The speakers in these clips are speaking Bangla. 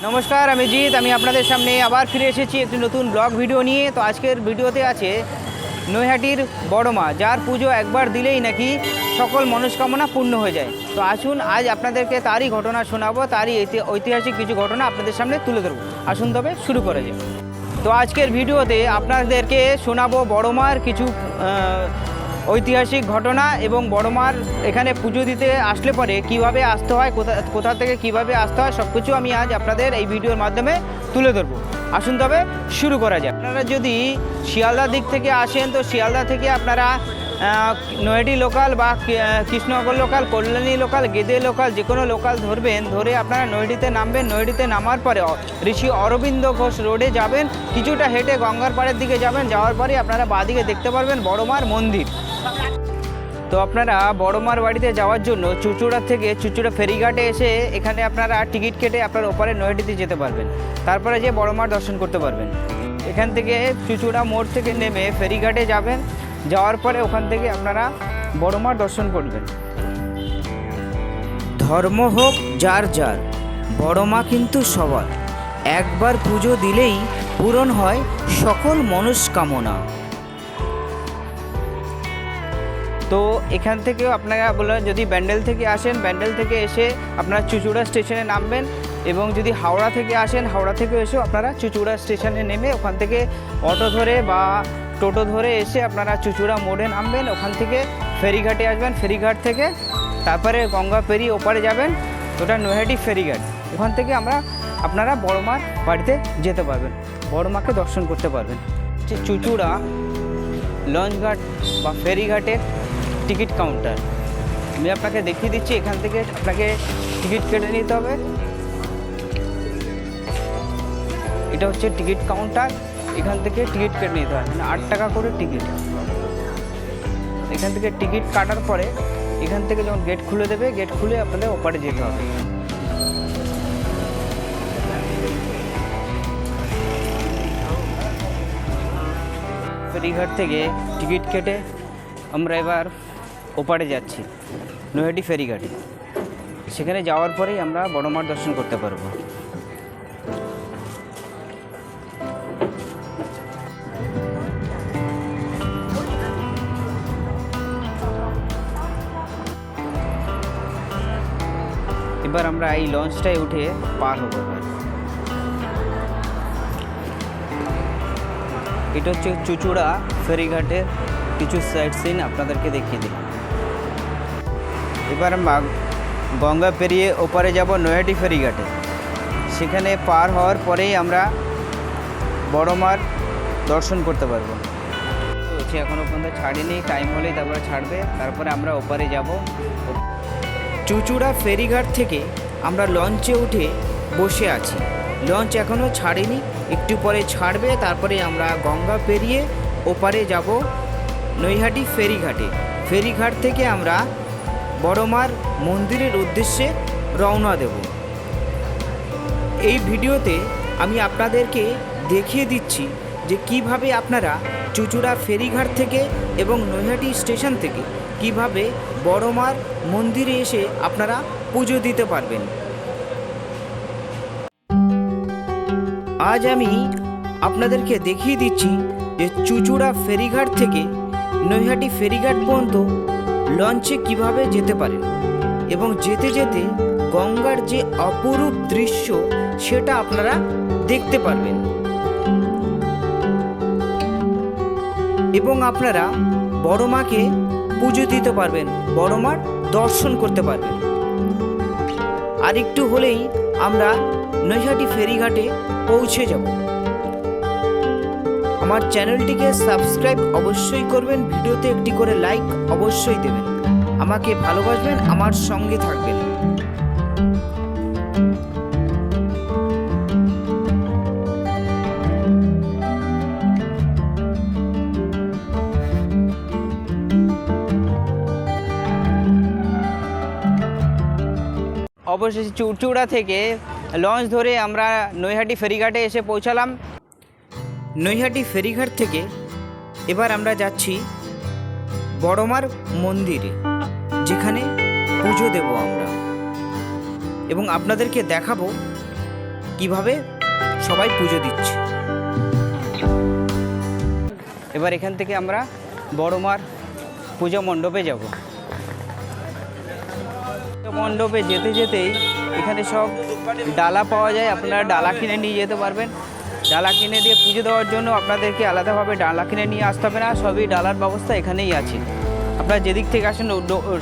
নমস্কার, আমি জিৎ। আমি আপনাদের সামনে আবার ফিরে এসেছি একটি নতুন ব্লগ ভিডিও নিয়ে। তো আজকের ভিডিওতে আছে নৈহাটির বড় মা, যার পুজো একবার দিলেই নাকি সকল মনস্কামনা পূর্ণ হয়ে যায়। তো আসুন, আজ আপনাদেরকে তারই ঘটনা শোনাবো, তারই ঐতিহাসিক কিছু ঘটনা আপনাদের সামনে তুলে ধরবো। আসুন তবে শুরু করা যায়। তো আজকের ভিডিওতে আপনাদেরকে শোনাবো বড় মার কিছু ঐতিহাসিক ঘটনা এবং বড় মার এখানে পুজো দিতে আসলে পরে কিভাবে আসতে হয়, কোথা থেকে কিভাবে আসতে হয়, সব কিছু আমি আজ আপনাদের এই ভিডিওর মাধ্যমে তুলে ধরবো। আসুন তবে শুরু করা যায়। আপনারা যদি শিয়ালদা দিক থেকে আসেন, তো শিয়ালদা থেকে আপনারা নৈহাটি লোকাল বা Krishnanagar local, Kalyani local, Gede local, যে কোনো লোকাল ধরবেন। ধরে আপনারা নৈহাটিতে নামবেন। নৈহাটিতে নামার পরে ঋষি অরবিন্দ ঘোষ রোডে যাবেন, কিছুটা হেঁটে গঙ্গার পাড়ের দিকে যাবেন। যাওয়ার পরে আপনারা বাঁদিকে দেখতে পারবেন বড় মার মন্দির। তো আপনারা বড় মার বাড়িতে যাওয়ার জন্য চুচুড়া থেকে চুচুড়া ফেরিঘাটে এসে এখানে আপনারা টিকিট কেটে আপনার ওপারে নৈহাটিতে যেতে পারবেন। তারপরে যে বড় মার দর্শন করতে পারবেন। এখান থেকে চুচুড়া মোড় থেকে নেমে ফেরিঘাটে যাবেন। যাওয়ার পরে ওখান থেকে আপনারা বড় মার দর্শন করবেন। ধর্ম হোক যার যার, বড় মা কিন্তু সবার। একবার পুজো দিলেই পূরণ হয় সকল মনস্কামনা। তো এখান থেকেও আপনারা বলেন, যদি ব্যান্ডেল থেকে আসেন, ব্যান্ডেল থেকে এসে আপনারা চুচুড়া স্টেশনে নামবেন। এবং যদি হাওড়া থেকে আসেন, হাওড়া থেকে এসেও আপনারা চুচুড়া স্টেশনে নেমে ওখান থেকে অটো ধরে বা টোটো ধরে এসে আপনারা চুচুড়া মোড়ে নামবেন। ওখান থেকে ফেরিঘাটে আসবেন। ফেরিঘাট থেকে তারপরে গঙ্গা পেরিয়ে ওপারে যাবেন, ওটা নৈহাটি ফেরিঘাট। ওখান থেকে আপনারা বড় মার বাড়িতে যেতে পারবেন, বড় মাকে দর্শন করতে পারবেন। চুচুড়া লঞ্চঘাট বা ফেরিঘাটের টিকিট কাউন্টার আমি আপনাকে দেখিয়ে দিচ্ছি। এখান থেকে আপনাকে টিকিট কেটে নিতে হবে। এটা হচ্ছে টিকিট কাউন্টার। এখান থেকে টিকিট কেটে নিতে হয়, মানে 8 টাকা করে টিকিট। এখান থেকে টিকিট কাটার পরে এখান থেকে যখন গেট খুলে দেবে, গেট খুলে আপনাদের ওপারে যেতে হবে। ফেরিঘাট থেকে টিকিট কেটে আমরা এবার ওপারে যাচ্ছি, নৈহাটি ফেরিঘাটে। সেখানে যাওয়ার পরেই আমরা বড় মার দর্শন করতে পারবো। এবার আমরা এই লঞ্চটায় উঠে পার হবো। এটা হচ্ছে চুচুড়া ফেরিঘাটের কিছু সাইট সিন আপনাদেরকে দেখিয়ে দিই। এবার আমরা গঙ্গা পেরিয়ে ওপারে যাব নৈহাটি ফেরিঘাটে। সেখানে পার হওয়ার পরেই আমরা বড় মার দর্শন করতে পারবো। হচ্ছে এখনও পর্যন্ত ছাড়েনি, টাইম হলেই তারপরে ছাড়বে। তারপরে আমরা ওপারে যাব। চুচুড়া ফেরিঘাট থেকে আমরা লঞ্চে উঠে বসে আছি। লঞ্চ এখনও ছাড়েনি, একটু পরে ছাড়বে। তারপরে আমরা গঙ্গা পেরিয়ে ওপারে যাব নৈহাটি ফেরিঘাটে। ফেরিঘাট থেকে আমরা বড় মার মন্দিরের উদ্দেশ্যে রওনা দেব। এই ভিডিওতে আমি আপনাদেরকে দেখিয়ে দিচ্ছি যে কিভাবে আপনারা চুচুড়া ফেরিঘাট থেকে এবং নৈহাটি স্টেশন থেকে কিভাবে বড় মার মন্দিরে এসে আপনারা পুজো দিতে পারবেন। আজ আমি আপনাদেরকে দেখিয়ে দিচ্ছি যে চুচুড়া ফেরিঘাট থেকে নৈহাটি ফেরিঘাট পর্যন্ত লঞ্চে কিভাবে যেতে পারেন এবং যেতে যেতে গঙ্গার যে অপরূপ দৃশ্য সেটা আপনারা দেখতে পারবেন এবং আপনারা বড় মাকে পুজো দিতে পারবেন, বড় মার দর্শন করতে পারবেন। আর একটু হলেই আমরা নৈহাটি ফেরিঘাটে পৌঁছে যাব। আমার চ্যানেলটিকে সাবস্ক্রাইব অবশ্যই করবেন, ভিডিওতে একটি করে লাইক অবশ্যই দেবেন, আমাকে ভালোবাসবেন, আমার সঙ্গে থাকবেন। অবশেষে চুচুড়া থেকে লঞ্চ ধরে আমরা নৈহাটি ফেরিঘাটে এসে পৌঁছালাম। নৈহাটি ফেরিঘাট থেকে এবার আমরা যাচ্ছি বড় মার মন্দিরে, যেখানে পুজো দেব আমরা এবং আপনাদেরকে দেখাবো কিভাবে সবাই পুজো দিচ্ছে। এবার এখান থেকে আমরা বড় মার পুজো মণ্ডপে যাব। মণ্ডপে যেতে যেতেই এখানে সব ডালা পাওয়া যায়, আপনারা ডালা কিনে নিয়ে যেতে পারবেন। ডালা কিনে দিয়ে পুজো দেওয়ার জন্য আপনাদেরকে আলাদাভাবে ডালা কিনে নিয়ে আসতে হবে না, সবই ডালার ব্যবস্থা এখানেই আছে। আপনারা যেদিক থেকে আসুন,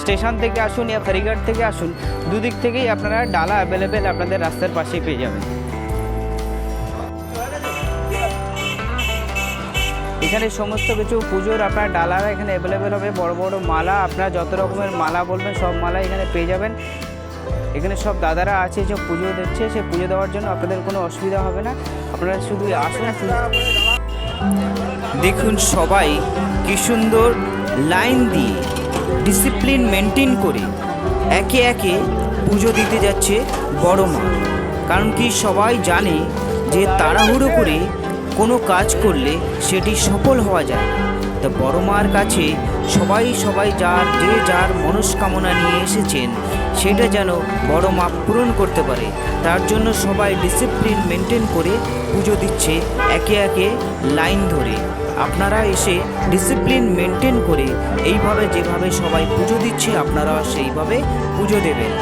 স্টেশন থেকে আসুন या ফেরিঘাট থেকে আসুন, দুদিক থেকেই আপনারা ডালা অ্যাভেলেবেল আপনাদের রাস্তার পাশেই পেয়ে যাবেন। এখানে সমস্ত কিছু পুজোর আপনার ডালারা এখানে অ্যাভেলেবেল হবে। বড় বড় মালা, আপনারা যত রকমের মালা বলবেন সব মালা এখানে পেয়ে যাবেন। এখানে সব দাদারা আছে যে পুজো দিচ্ছে, সে পুজো দেওয়ার জন্য আপনাদের কোনো অসুবিধা হবে না। আপনারা শুধু আসুন। দেখুন সবাই কি সুন্দর লাইন দিয়ে ডিসিপ্লিন মেনটেন করে একে একে পুজো দিতে যাচ্ছে বড় মা। কারণ কি সবাই জানে যে তাড়াহুড়ো করে কোনো কাজ করলে সেটি সফল হওয়া যায়। তো বড় মার কাছে সবাই যার মনস্কামনা নিয়ে এসেছেন সেটা যেন বড় মা পূরণ করতে পারে, তার জন্য সবাই ডিসিপ্লিন মেনটেন করে পুজো দিচ্ছে একে একে লাইন ধরে। আপনারা এসে ডিসিপ্লিন মেনটেন করে এইভাবে যেভাবে সবাই পুজো দিচ্ছে আপনারা সেইভাবে পুজো দেবেন।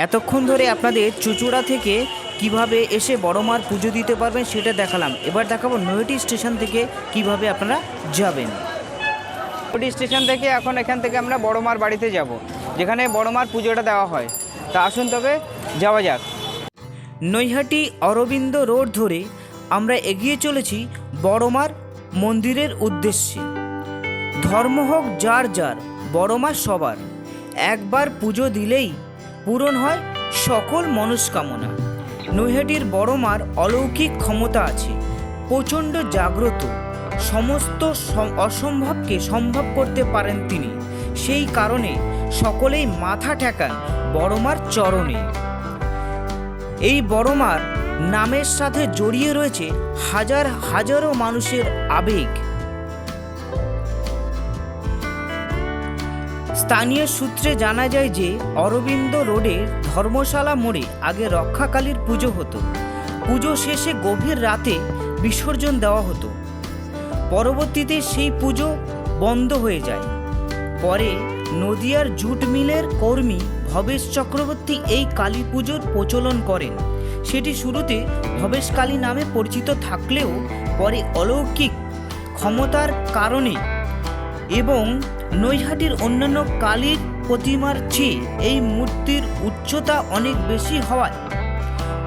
এতক্ষণ ধরে আপনাদের চুঁচুড়া থেকে কিভাবে এসে বড় মার পুজো দিতে পারবেন সেটা দেখালাম। এবার দেখাবো নৈহাটি স্টেশন থেকে কিভাবে আপনারা যাবেন। নৈহাটি স্টেশন থেকে এখান থেকে আমরা বড় মার বাড়িতে যাব, যেখানে বড় মার পুজোটা দেওয়া হয়। তা আসুন তবে যাওয়া যাক। নৈহাটি অরবিন্দ রোড ধরে আমরা এগিয়ে চলেছি বড় মার মন্দিরের উদ্দেশ্যে। ধর্ম হোক যার যার, বড় মা সবার। একবার পুজো দিলেই পূরণ হয় সকল মনস্কামনা। নৈহাটির বড় মার অলৌকিক ক্ষমতা আছে, প্রচণ্ড জাগ্রত। সমস্ত অসম্ভবকে সম্ভব করতে পারেন তিনি। সেই কারণে সকলেই মাথা ঠেকান বড় মার চরণে। এই বড় মার নামের সাথে জড়িয়ে রয়েছে হাজারো মানুষের আবেগ। স্থানীয় সূত্রে জানা যায় যে অরবিন্দ রোডের ধর্মশালা মোড়ে আগে রক্ষাকালীর পুজো হতো। পুজো শেষে গভীর রাতে বিসর্জন দেওয়া হতো। পরবর্তীতে সেই পুজো বন্ধ হয়ে যায়। পরে নদিয়ার জুট মিলের কর্মী ভবেশ চক্রবর্তী এই কালী পুজোর প্রচলন করেন। সেটি শুরুতে ভবেশ কালী নামে পরিচিত থাকলেও পরে অলৌকিক ক্ষমতার কারণে এবং নৈহাটির অন্যান্য কালীর প্রতিমার চেয়ে এই মূর্তির উচ্চতা অনেক বেশি হওয়ায়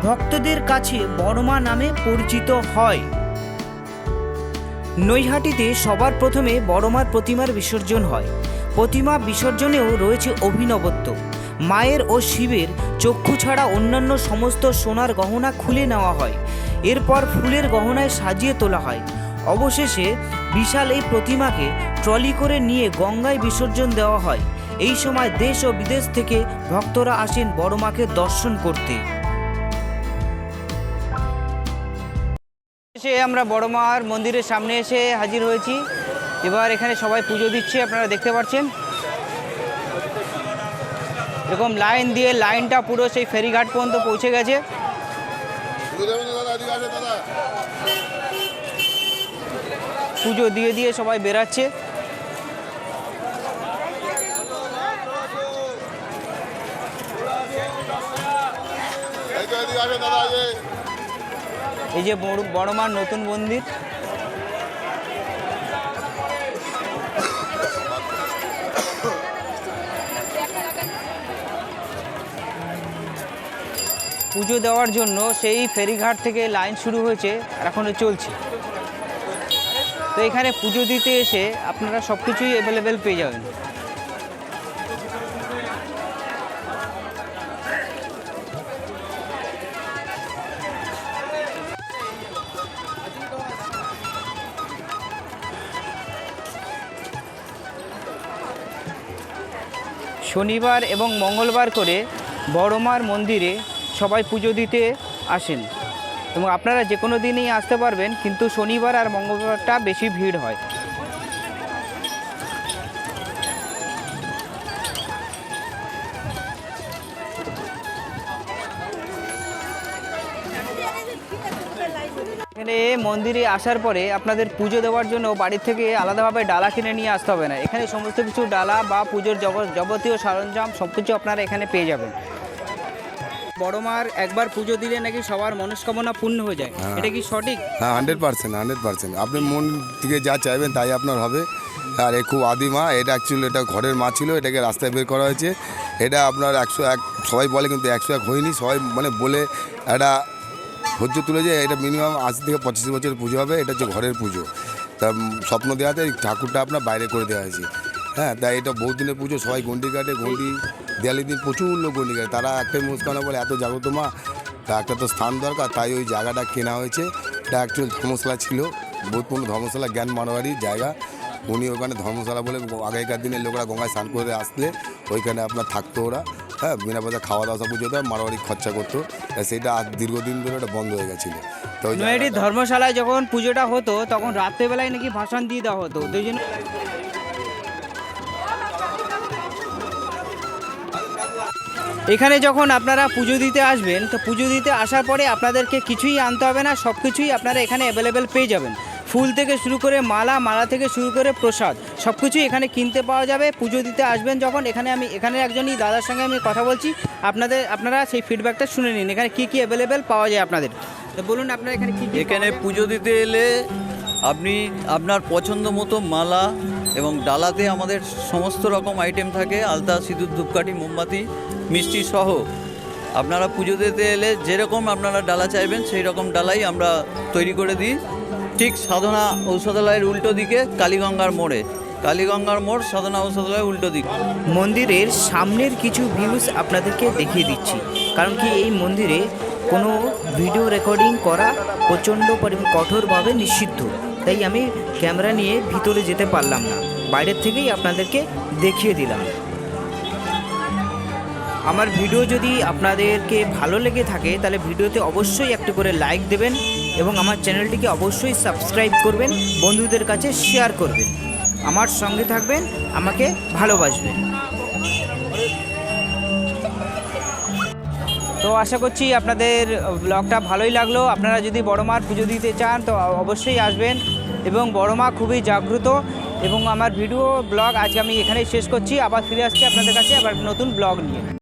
ভক্তদের কাছে বড়মা নামে পরিচিত হয়। নৈহাটিতে সবার প্রথমে বড়মার প্রতিমার বিসর্জন হয়। প্রতিমা বিসর্জনেও রয়েছে অভিনবত্ব। মায়ের ও শিবের চক্ষু ছাড়া অন্যান্য সমস্ত সোনার গহনা খুলে নেওয়া হয়। এরপর ফুলের গহনায় সাজিয়ে তোলা হয়। অবশেষে বিশাল এই প্রতিমাকে ট্রলি করে নিয়ে গঙ্গায় বিসর্জন দেওয়া হয়। এই সময় দেশ ও বিদেশ থেকে ভক্তরা আসেন বড়মাকে দর্শন করতে। আমরা বড়মার মন্দিরের সামনে এসে হাজির হয়েছি। এবার এখানে সবাই পুজো দিচ্ছে, আপনারা দেখতে পাচ্ছেন। এরকম লাইন দিয়ে লাইনটা পুরো সেই ফেরিঘাট পর্যন্ত পৌঁছে গেছে। পুজো দিয়ে দিয়ে সবাই বেরাচ্ছে। এই যে বড়মার নতুন মন্দির। পুজো দেওয়ার জন্য সেই ফেরিঘাট থেকে লাইন শুরু হয়েছে আর এখনও চলছে। তো এখানে পুজো দিতে এসে আপনারা সব কিছুই অ্যাভেলেবেল পেয়ে যাবেন। শনিবার এবং মঙ্গলবার করে বড়মার মন্দিরে সবাই পুজো দিতে আসেন এবং আপনারা যে কোনো দিনই আসতে পারবেন, কিন্তু শনিবার আর মঙ্গলবারটা বেশি ভিড় হয়। এখানে মন্দিরে আসার পরে আপনাদের পুজো দেওয়ার জন্য বাড়ির থেকে আলাদাভাবে ডালা কিনে নিয়ে আসতে হবে না। এখানে সমস্ত কিছু ডালা বা পুজোর যাবতীয় সরঞ্জাম সব কিছু আপনারা এখানে পেয়ে যাবেন। বড়মার একবার পুজো দিলে নাকি সবার মনস্কামনা পূর্ণ হয়ে যায়, এটা কি সঠিক? হ্যাঁ, 100%। আপনি মন থেকে যা চাইবেন তাই আপনার হবে। আর এ খুব আদি মা, এটা অ্যাকচুয়ালি এটা ঘরের মা ছিল, এটাকে রাস্তায় বের করা হয়েছে। এটা আপনার 101 সবাই বলে, কিন্তু 101 হয়নি। সবাই মানে বলে একটা ধৈর্য তুলে যে এটা মিনিমাম 80 থেকে 85 বছরের পুজো হবে। এটা হচ্ছে ঘরের পুজো। তা স্বপ্ন দেওয়াতে এই ঠাকুরটা আপনার বাইরে করে দেওয়া হয়েছে। হ্যাঁ, তাই এটা বহু দিনের পুজো। সবাই গন্ডি কাটে, গন্ডি দেয়ালি দিন প্রচুর লোক গন্ডি কাটে। তারা একটাই মুস্কানা বলে, এত জাগ্রত মা, তা একটা তো স্থান দরকার, তাই ওই জায়গাটা কেনা হয়েছে। এটা অ্যাকচুয়ালি ধর্মশালা ছিল, বোধপূর্ণ ধর্মশালা, জ্ঞান মারোয়ারির জায়গা। উনি ওখানে ধর্মশালা বলে আগেকার দিনের লোকরা গঙ্গায় স্নান করে আসলে ওইখানে আপনার থাকতো ওরা। হ্যাঁ, বিনা পয়সা খাওয়া দাওয়া সব কিছু হতো, মারোয়ারি খরচা করতো। সেটা দীর্ঘদিন ধরে ওটা বন্ধ হয়ে গেছিলো। তো নৈহাটির ধর্মশালায় যখন পুজোটা হতো তখন রাত্রেবেলায় নাকি ভাসান দিয়ে দেওয়া হতো। তো এই জন্য এখানে যখন আপনারা পুজো দিতে আসবেন, তো পুজো দিতে আসার পরে আপনাদেরকে কিছুই আনতে হবে না, সব কিছুই আপনারা এখানে অ্যাভেলেবেল পেয়ে যাবেন। ফুল থেকে শুরু করে মালা থেকে শুরু করে প্রসাদ সব কিছুই এখানে কিনতে পাওয়া যাবে। পুজো দিতে আসবেন যখন, এখানে একজনই দাদার সঙ্গে আমি কথা বলছি, আপনারা সেই ফিডব্যাকটা শুনে নিন এখানে কি অ্যাভেলেবেল পাওয়া যায় আপনাদের। তো বলুন আপনারা এখানে কি এখানে পুজো দিতে এলে আপনি আপনার পছন্দ মতো মালা এবং ডালাতে আমাদের সমস্ত রকম আইটেম থাকে, আলতা, সিঁদুর, ধূপকাঠি, মোমবাতি, মিষ্টি সহ। আপনারা পুজো দিতে এলে যেরকম আপনারা ডালা চাইবেন সেই রকম ডালাই আমরা তৈরি করে দিই। ঠিক সাধনা ঔষধালয়ের উল্টো দিকে কালীগঙ্গার মোড়ে, কালীগঙ্গার মোড়, সাধনা ঔষধালয়ের উল্টো দিকে। মন্দিরের সামনের কিছু ভিউজ আপনাদেরকে দেখিয়ে দিচ্ছি, কারণ কি এই মন্দিরে কোনো ভিডিও রেকর্ডিং করা প্রচণ্ড কঠোরভাবে নিষিদ্ধ, তাই আমি ক্যামেরা নিয়ে ভিতরে যেতে পারলাম না, বাইরের থেকেই আপনাদেরকে দেখিয়ে দিলাম। আমার ভিডিও যদি আপনাদেরকে ভালো লেগে থাকে তাহলে ভিডিওতে অবশ্যই একটু করে লাইক দেবেন এবং আমার চ্যানেলটিকে অবশ্যই সাবস্ক্রাইব করবেন, বন্ধুদের কাছে শেয়ার করবেন, আমার সঙ্গে থাকবেন, আমাকে ভালোবাসবেন। তো আশা করছি আপনাদের ব্লগটা ভালোই লাগলো। আপনারা যদি বড়মার পুজো দিতে চান তো অবশ্যই আসবেন এবং বড়মা খুবই জাগ্রত। এবং আমার ভিডিও ব্লগ আজকে আমি এখানেই শেষ করছি, আবার ফিরে আসছি আপনাদের কাছে আবার নতুন ব্লগ নিয়ে।